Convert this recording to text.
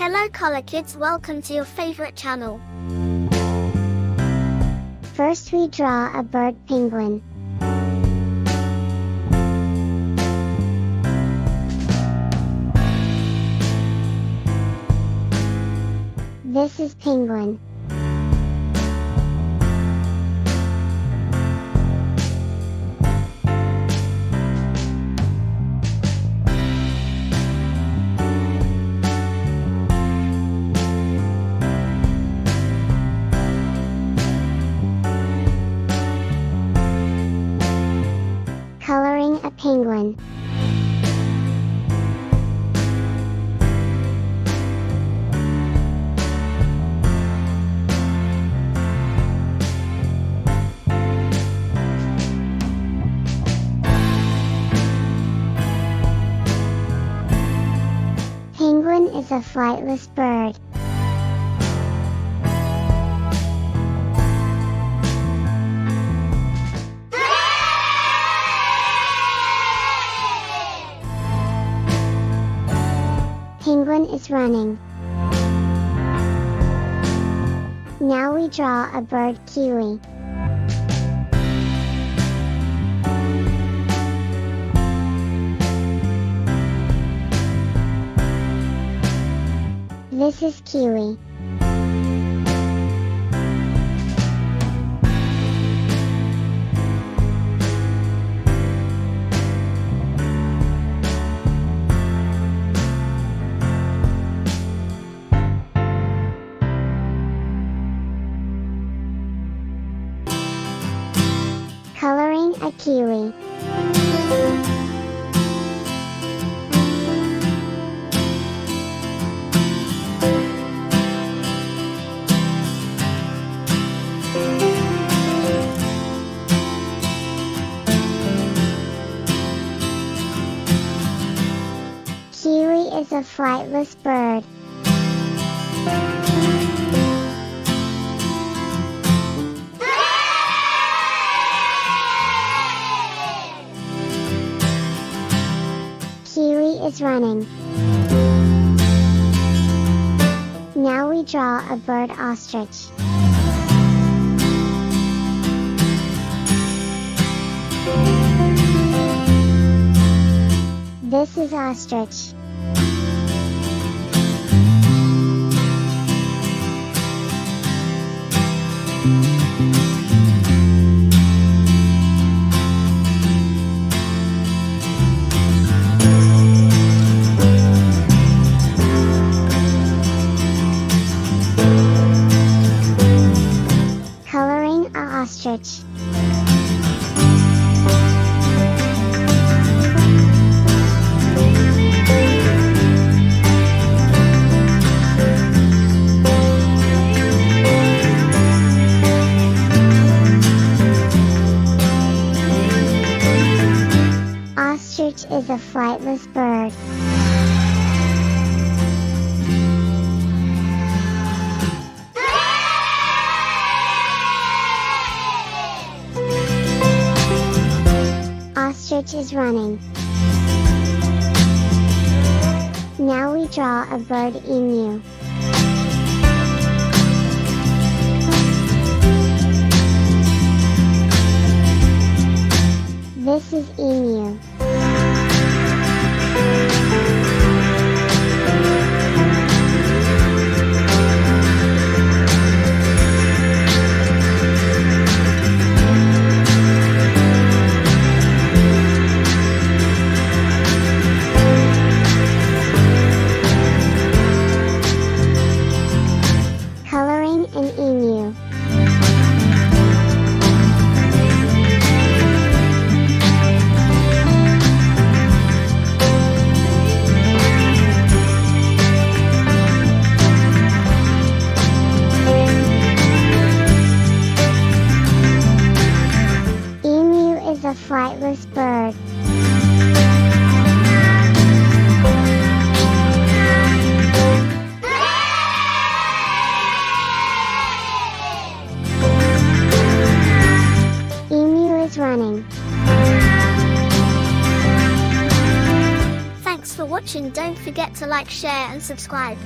Hello Color Kids, welcome to your favorite channel. First we draw a bird penguin. This is penguin. Coloring a penguin. Penguin is a flightless bird. Penguin is running. Now we draw a bird kiwi. This is kiwi. Coloring a kiwi. Kiwi is a flightless bird. Kiwi is running. Now we draw a bird ostrich. This is ostrich. Coloring a ostrich. Ostrich is a flightless bird. Ostrich is running. Now we draw a bird emu. This is emu. Coloring an emu. Emu is a flightless bird. Emu is running. Thanks for watching. Don't forget to like, share and subscribe.